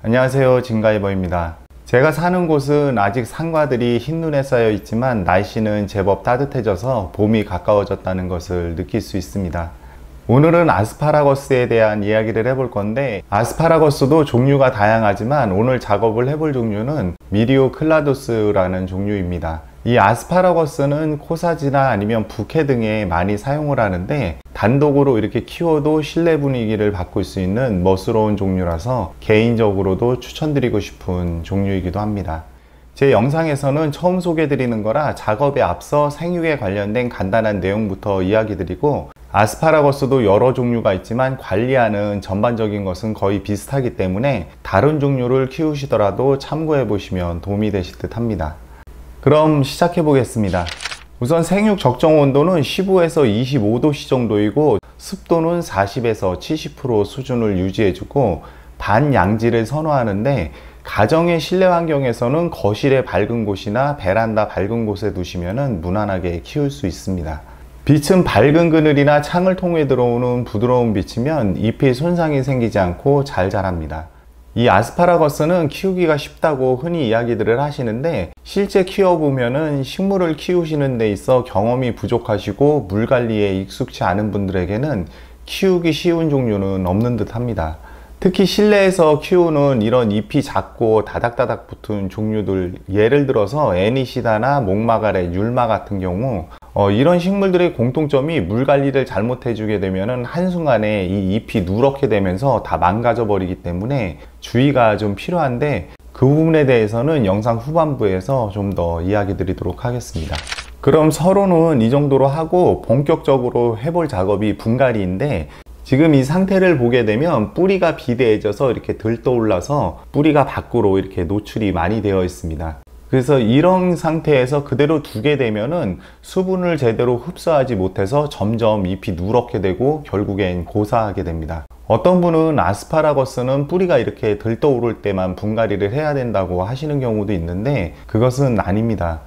안녕하세요, 진가이버입니다. 제가 사는 곳은 아직 상과들이 흰눈에 쌓여 있지만 날씨는 제법 따뜻해져서 봄이 가까워졌다는 것을 느낄 수 있습니다. 오늘은 아스파라거스에 대한 이야기를 해볼 건데, 아스파라거스도 종류가 다양하지만 오늘 작업을 해볼 종류는 미리오클라도스라는 종류입니다. 이 아스파라거스는 코사지나 아니면 부케 등에 많이 사용을 하는데, 단독으로 이렇게 키워도 실내 분위기를 바꿀 수 있는 멋스러운 종류라서 개인적으로도 추천드리고 싶은 종류이기도 합니다. 제 영상에서는 처음 소개해 드리는 거라 작업에 앞서 생육에 관련된 간단한 내용부터 이야기 드리고, 아스파라거스도 여러 종류가 있지만 관리하는 전반적인 것은 거의 비슷하기 때문에 다른 종류를 키우시더라도 참고해 보시면 도움이 되실 듯 합니다. 그럼 시작해 보겠습니다. 우선 생육 적정 온도는 15에서 25도씨 정도이고, 습도는 40에서 70% 수준을 유지해 주고 반양지를 선호하는데, 가정의 실내 환경에서는 거실에 밝은 곳이나 베란다 밝은 곳에 두시면 무난하게 키울 수 있습니다. 빛은 밝은 그늘이나 창을 통해 들어오는 부드러운 빛이면 잎이 손상이 생기지 않고 잘 자랍니다. 이 아스파라거스는 키우기가 쉽다고 흔히 이야기들을 하시는데, 실제 키워보면은 식물을 키우시는 데 있어 경험이 부족하시고 물 관리에 익숙치 않은 분들에게는 키우기 쉬운 종류는 없는 듯 합니다. 특히 실내에서 키우는 이런 잎이 작고 다닥다닥 붙은 종류들, 예를 들어서 애니시다나 목마가렛, 율마 같은 경우 이런 식물들의 공통점이 물 관리를 잘못해 주게 되면 한순간에 이 잎이 누렇게 되면서 다 망가져 버리기 때문에 주의가 좀 필요한데, 그 부분에 대해서는 영상 후반부에서 좀 더 이야기 드리도록 하겠습니다. 그럼 서론은 이 정도로 하고 본격적으로 해볼 작업이 분갈이인데, 지금 이 상태를 보게 되면 뿌리가 비대해져서 이렇게 들떠올라서 뿌리가 밖으로 이렇게 노출이 많이 되어 있습니다. 그래서 이런 상태에서 그대로 두게 되면은 수분을 제대로 흡수하지 못해서 점점 잎이 누렇게 되고 결국엔 고사하게 됩니다. 어떤 분은 아스파라거스는 뿌리가 이렇게 들떠오를 때만 분갈이를 해야 된다고 하시는 경우도 있는데, 그것은 아닙니다.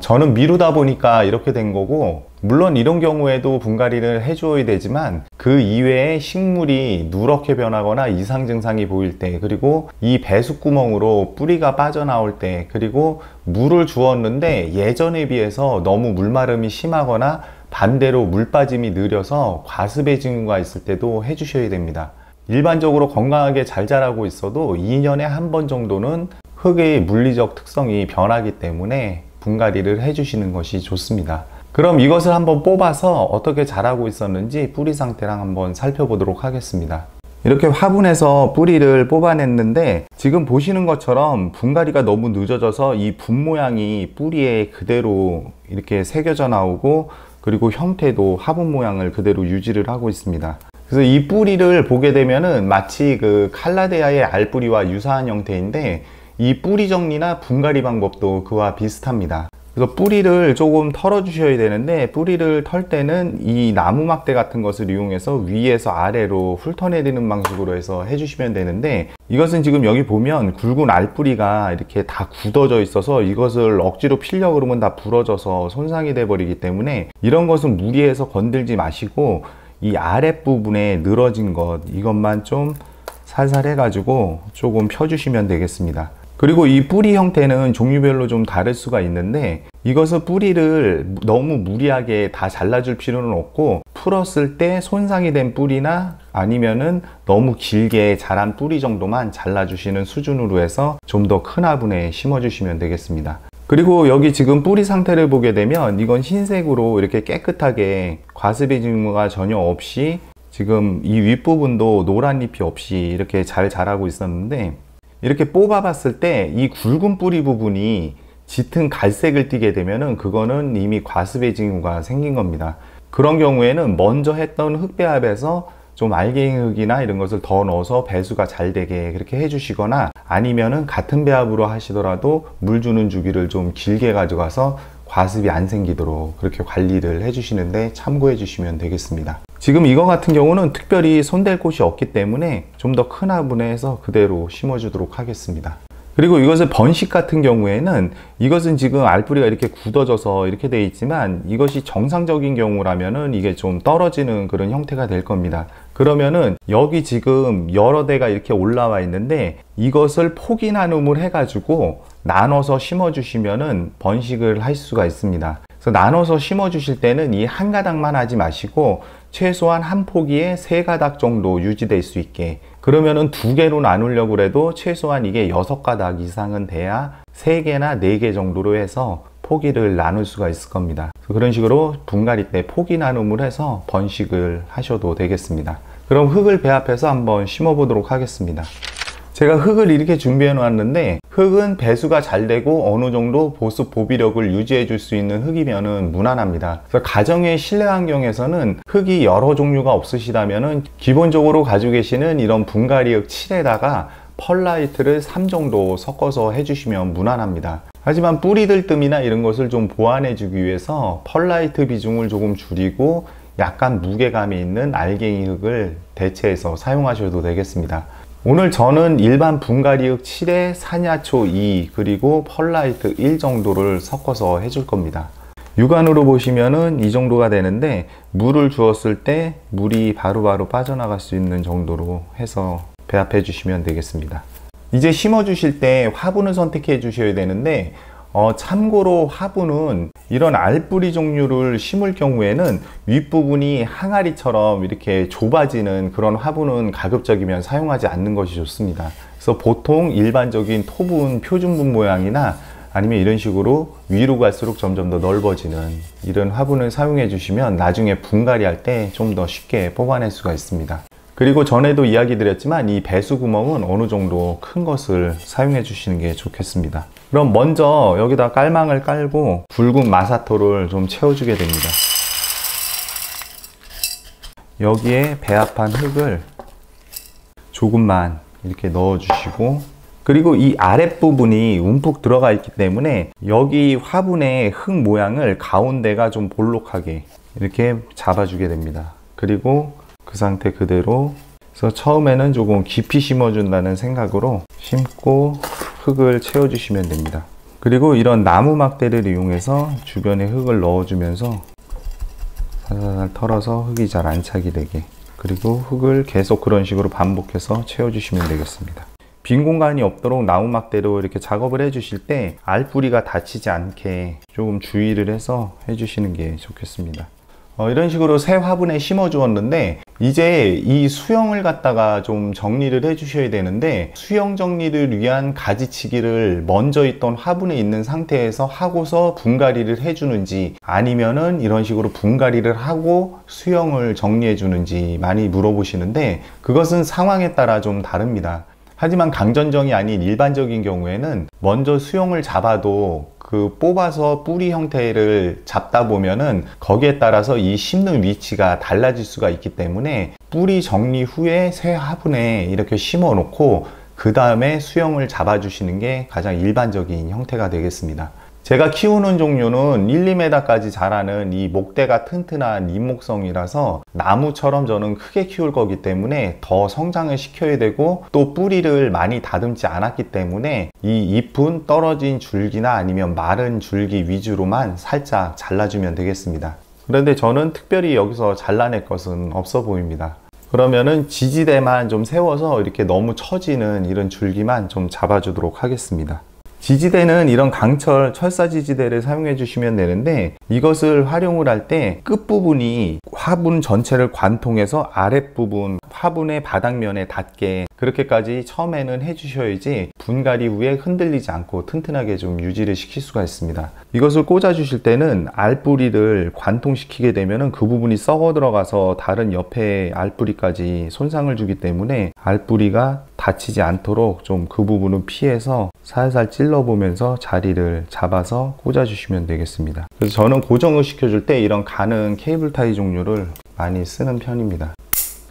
저는 미루다 보니까 이렇게 된 거고, 물론 이런 경우에도 분갈이를 해줘야 되지만 그 이외에 식물이 누렇게 변하거나 이상 증상이 보일 때, 그리고 이 배수구멍으로 뿌리가 빠져나올 때, 그리고 물을 주었는데 예전에 비해서 너무 물마름이 심하거나 반대로 물 빠짐이 느려서 과습의 징후가 있을 때도 해주셔야 됩니다. 일반적으로 건강하게 잘 자라고 있어도 2년에 한 번 정도는 흙의 물리적 특성이 변하기 때문에 분갈이를 해주시는 것이 좋습니다. 그럼 이것을 한번 뽑아서 어떻게 자라고 있었는지 뿌리 상태랑 한번 살펴보도록 하겠습니다. 이렇게 화분에서 뿌리를 뽑아냈는데, 지금 보시는 것처럼 분갈이가 너무 늦어져서 이 분 모양이 뿌리에 그대로 이렇게 새겨져 나오고, 그리고 형태도 화분 모양을 그대로 유지를 하고 있습니다. 그래서 이 뿌리를 보게 되면은 마치 그 칼라데아의 알뿌리와 유사한 형태인데, 이 뿌리 정리나 분갈이 방법도 그와 비슷합니다. 그래서 뿌리를 조금 털어 주셔야 되는데, 뿌리를 털 때는 이 나무 막대 같은 것을 이용해서 위에서 아래로 훑어내리는 방식으로 해서 해주시면 되는데, 이것은 지금 여기 보면 굵은 알뿌리가 이렇게 다 굳어져 있어서 이것을 억지로 피려고 그러면 다 부러져서 손상이 돼 버리기 때문에, 이런 것은 무리해서 건들지 마시고 이 아랫부분에 늘어진 것, 이것만 좀 살살 해가지고 조금 펴주시면 되겠습니다. 그리고 이 뿌리 형태는 종류별로 좀 다를 수가 있는데, 이것은 뿌리를 너무 무리하게 다 잘라줄 필요는 없고, 풀었을 때 손상이 된 뿌리나 아니면은 너무 길게 자란 뿌리 정도만 잘라주시는 수준으로 해서 좀 더 큰 화분에 심어주시면 되겠습니다. 그리고 여기 지금 뿌리 상태를 보게 되면 이건 흰색으로 이렇게 깨끗하게 과습의 징후가 전혀 없이, 지금 이 윗부분도 노란 잎이 없이 이렇게 잘 자라고 있었는데, 이렇게 뽑아 봤을 때 이 굵은 뿌리 부분이 짙은 갈색을 띠게 되면은 그거는 이미 과습의 징후가 생긴 겁니다. 그런 경우에는 먼저 했던 흙배합에서 좀 알갱이 흙이나 이런 것을 더 넣어서 배수가 잘 되게 그렇게 해주시거나, 아니면은 같은 배합으로 하시더라도 물 주는 주기를 좀 길게 가져가서 과습이 안 생기도록 그렇게 관리를 해주시는데 참고해 주시면 되겠습니다. 지금 이거 같은 경우는 특별히 손댈 곳이 없기 때문에 좀 더 큰 화분에 해서 그대로 심어 주도록 하겠습니다. 그리고 이것을 번식 같은 경우에는, 이것은 지금 알뿌리가 이렇게 굳어져서 이렇게 되어 있지만, 이것이 정상적인 경우라면은 이게 좀 떨어지는 그런 형태가 될 겁니다. 그러면은 여기 지금 여러 대가 이렇게 올라와 있는데 이것을 포기 나눔을 해가지고 나눠서 심어 주시면은 번식을 할 수가 있습니다. 그래서 나눠서 심어 주실 때는 이 한 가닥만 하지 마시고 최소한 한 포기에 3가닥 정도 유지될 수 있게, 그러면은 2개로 나누려고 해도 최소한 이게 6가닥 이상은 돼야 3개나 4개 정도로 해서 포기를 나눌 수가 있을 겁니다. 그런 식으로 분갈이 때 포기 나눔을 해서 번식을 하셔도 되겠습니다. 그럼 흙을 배합해서 한번 심어 보도록 하겠습니다. 제가 흙을 이렇게 준비해 놓았는데, 흙은 배수가 잘 되고 어느 정도 보습 보비력을 유지해 줄 수 있는 흙이면은 무난합니다. 그래서 가정의 실내 환경에서는 흙이 여러 종류가 없으시다면은 기본적으로 가지고 계시는 이런 분갈이 흙 7에다가 펄라이트를 3 정도 섞어서 해주시면 무난합니다. 하지만 뿌리들 뜸이나 이런 것을 좀 보완해 주기 위해서 펄라이트 비중을 조금 줄이고 약간 무게감이 있는 알갱이 흙을 대체해서 사용하셔도 되겠습니다. 오늘 저는 일반 분갈이 흙 7에 산야초 2 그리고 펄라이트 1 정도를 섞어서 해줄 겁니다. 육안으로 보시면은 이 정도가 되는데, 물을 주었을 때 물이 바로바로 빠져나갈 수 있는 정도로 해서 배합해 주시면 되겠습니다. 이제 심어 주실 때 화분을 선택해 주셔야 되는데, 참고로 화분은 이런 알뿌리 종류를 심을 경우에는 윗부분이 항아리처럼 이렇게 좁아지는 그런 화분은 가급적이면 사용하지 않는 것이 좋습니다. 그래서 보통 일반적인 토분, 표준분 모양이나 아니면 이런 식으로 위로 갈수록 점점 더 넓어지는 이런 화분을 사용해 주시면 나중에 분갈이 할 때 좀 더 쉽게 뽑아낼 수가 있습니다. 그리고 전에도 이야기 드렸지만 이 배수 구멍은 어느 정도 큰 것을 사용해 주시는 게 좋겠습니다. 그럼 먼저 여기다 깔망을 깔고 굵은 마사토를 좀 채워주게 됩니다. 여기에 배합한 흙을 조금만 이렇게 넣어 주시고, 그리고 이 아랫부분이 움푹 들어가 있기 때문에 여기 화분의 흙 모양을 가운데가 좀 볼록하게 이렇게 잡아주게 됩니다. 그리고 그 상태 그대로, 그래서 처음에는 조금 깊이 심어준다는 생각으로 심고 흙을 채워주시면 됩니다. 그리고 이런 나무 막대를 이용해서 주변에 흙을 넣어주면서 살살 털어서 흙이 잘 안 차게 되게, 그리고 흙을 계속 그런 식으로 반복해서 채워주시면 되겠습니다. 빈 공간이 없도록 나무 막대로 이렇게 작업을 해주실 때 알뿌리가 다치지 않게 조금 주의를 해서 해주시는 게 좋겠습니다. 이런 식으로 새 화분에 심어 주었는데, 이제 이 수영을 갖다가 좀 정리를 해 주셔야 되는데, 수영 정리를 위한 가지치기를 먼저 있던 화분에 있는 상태에서 하고서 분갈이를 해 주는지, 아니면은 이런 식으로 분갈이를 하고 수영을 정리해 주는지 많이 물어보시는데, 그것은 상황에 따라 좀 다릅니다. 하지만 강전정이 아닌 일반적인 경우에는 먼저 수영을 잡아도 그 뽑아서 뿌리 형태를 잡다 보면은 거기에 따라서 이 심는 위치가 달라질 수가 있기 때문에 뿌리 정리 후에 새 화분에 이렇게 심어 놓고 그 다음에 수영을 잡아 주시는 게 가장 일반적인 형태가 되겠습니다. 제가 키우는 종류는 1, 2m까지 자라는 이 목대가 튼튼한 잎목성이라서 나무처럼 저는 크게 키울 거기 때문에 더 성장을 시켜야 되고, 또 뿌리를 많이 다듬지 않았기 때문에 이 잎은 떨어진 줄기나 아니면 마른 줄기 위주로만 살짝 잘라주면 되겠습니다. 그런데 저는 특별히 여기서 잘라낼 것은 없어 보입니다. 그러면은 지지대만 좀 세워서 이렇게 너무 처지는 이런 줄기만 좀 잡아주도록 하겠습니다. 지지대는 이런 강철 철사 지지대를 사용해 주시면 되는데, 이것을 활용을 할 때 끝부분이 화분 전체를 관통해서 아랫부분 화분의 바닥면에 닿게 그렇게까지 처음에는 해 주셔야지 분갈이 후에 흔들리지 않고 튼튼하게 좀 유지를 시킬 수가 있습니다. 이것을 꽂아 주실 때는 알뿌리를 관통시키게 되면은 그 부분이 썩어 들어가서 다른 옆에 알뿌리까지 손상을 주기 때문에 알뿌리가 다치지 않도록 좀 그 부분은 피해서 살살 찔러 보면서 자리를 잡아서 꽂아 주시면 되겠습니다. 그래서 저는 고정을 시켜줄 때 이런 가는 케이블 타이 종류를 많이 쓰는 편입니다.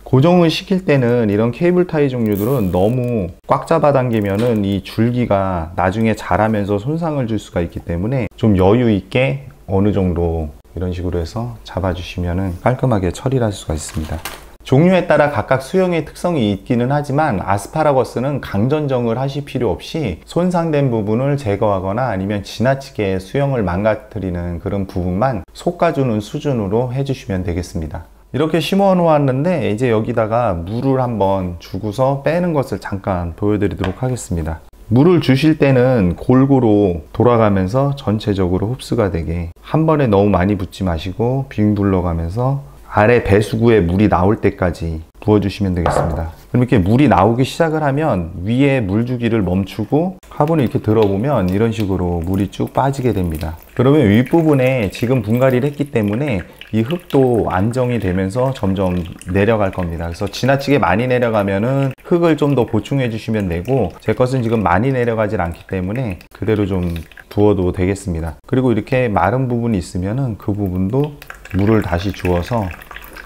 고정을 시킬 때는 이런 케이블 타이 종류들은 너무 꽉 잡아당기면은 이 줄기가 나중에 자라면서 손상을 줄 수가 있기 때문에 좀 여유 있게 어느 정도 이런 식으로 해서 잡아주시면은 깔끔하게 처리를 할 수가 있습니다. 종류에 따라 각각 수영의 특성이 있기는 하지만 아스파라거스는 강전정을 하실 필요 없이 손상된 부분을 제거하거나 아니면 지나치게 수영을 망가뜨리는 그런 부분만 솎아주는 수준으로 해주시면 되겠습니다. 이렇게 심어 놓았는데 이제 여기다가 물을 한번 주고서 빼는 것을 잠깐 보여드리도록 하겠습니다. 물을 주실 때는 골고루 돌아가면서 전체적으로 흡수가 되게 한 번에 너무 많이 붓지 마시고 빙 둘러가면서 아래 배수구에 물이 나올 때까지 부어주시면 되겠습니다. 그럼 이렇게 물이 나오기 시작을 하면 위에 물 주기를 멈추고 화분을 이렇게 들어보면 이런 식으로 물이 쭉 빠지게 됩니다. 그러면 윗부분에 지금 분갈이를 했기 때문에 이 흙도 안정이 되면서 점점 내려갈 겁니다. 그래서 지나치게 많이 내려가면은 흙을 좀 더 보충해 주시면 되고, 제 것은 지금 많이 내려가질 않기 때문에 그대로 좀 부어도 되겠습니다. 그리고 이렇게 마른 부분이 있으면은 그 부분도 물을 다시 주어서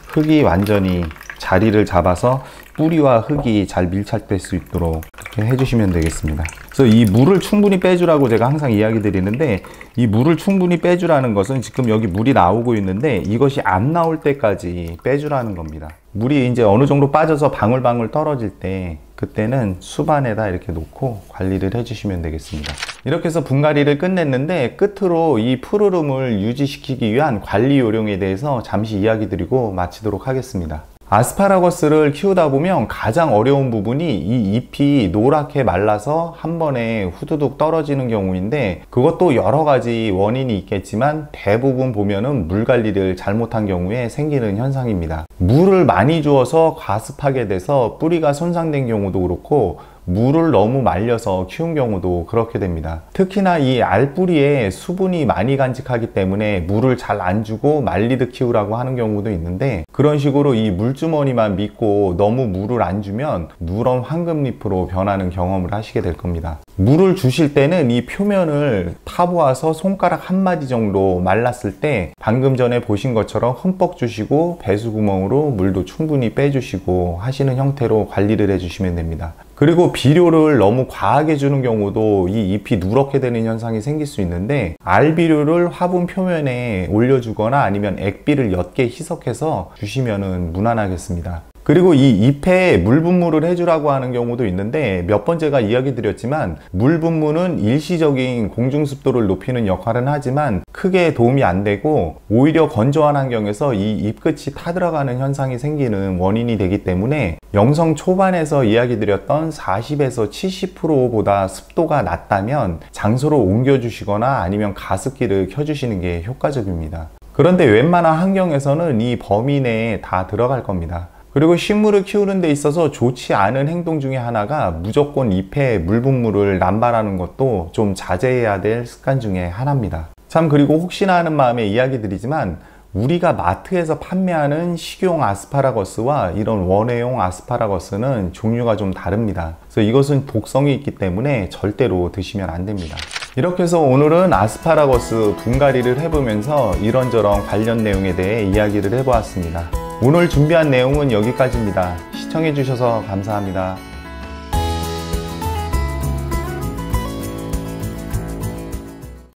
흙이 완전히 자리를 잡아서 뿌리와 흙이 잘 밀착될 수 있도록 이렇게 해주시면 되겠습니다. 그래서 이 물을 충분히 빼주라고 제가 항상 이야기 드리는데, 이 물을 충분히 빼주라는 것은 지금 여기 물이 나오고 있는데 이것이 안 나올 때까지 빼주라는 겁니다. 물이 이제 어느 정도 빠져서 방울방울 떨어질 때 그때는 수반에다 이렇게 놓고 관리를 해주시면 되겠습니다. 이렇게 해서 분갈이를 끝냈는데 끝으로 이 푸르름을 유지시키기 위한 관리 요령에 대해서 잠시 이야기 드리고 마치도록 하겠습니다. 아스파라거스를 키우다 보면 가장 어려운 부분이 이 잎이 노랗게 말라서 한 번에 후두둑 떨어지는 경우인데, 그것도 여러 가지 원인이 있겠지만 대부분 보면은 물 관리를 잘못한 경우에 생기는 현상입니다. 물을 많이 주어서 과습하게 돼서 뿌리가 손상된 경우도 그렇고, 물을 너무 말려서 키운 경우도 그렇게 됩니다. 특히나 이 알뿌리에 수분이 많이 간직하기 때문에 물을 잘 안 주고 말리듯 키우라고 하는 경우도 있는데, 그런 식으로 이 물주머니만 믿고 너무 물을 안 주면 누런 황금잎으로 변하는 경험을 하시게 될 겁니다. 물을 주실 때는 이 표면을 파보아서 손가락 한 마디 정도 말랐을 때 방금 전에 보신 것처럼 흠뻑 주시고 배수구멍으로 물도 충분히 빼주시고 하시는 형태로 관리를 해주시면 됩니다. 그리고 비료를 너무 과하게 주는 경우도 이 잎이 누렇게 되는 현상이 생길 수 있는데, 알비료를 화분 표면에 올려주거나 아니면 액비를 옅게 희석해서 주시면 무난하겠습니다. 그리고 이 잎에 물 분무를 해주라고 하는 경우도 있는데, 몇 번 제가 이야기 드렸지만 물 분무는 일시적인 공중습도를 높이는 역할은 하지만 크게 도움이 안 되고, 오히려 건조한 환경에서 이 잎끝이 타들어가는 현상이 생기는 원인이 되기 때문에 영성 초반에서 이야기 드렸던 40에서 70%보다 습도가 낮다면 장소로 옮겨주시거나 아니면 가습기를 켜주시는 게 효과적입니다. 그런데 웬만한 환경에서는 이 범위 내에 다 들어갈 겁니다. 그리고 식물을 키우는 데 있어서 좋지 않은 행동 중에 하나가 무조건 잎에 물 분무를 남발하는 것도 좀 자제해야 될 습관 중에 하나입니다. 참, 그리고 혹시나 하는 마음에 이야기 드리지만, 우리가 마트에서 판매하는 식용 아스파라거스와 이런 원예용 아스파라거스는 종류가 좀 다릅니다. 그래서 이것은 독성이 있기 때문에 절대로 드시면 안 됩니다. 이렇게 해서 오늘은 아스파라거스 분갈이를 해보면서 이런저런 관련 내용에 대해 이야기를 해보았습니다. 오늘 준비한 내용은 여기까지입니다. 시청해주셔서 감사합니다.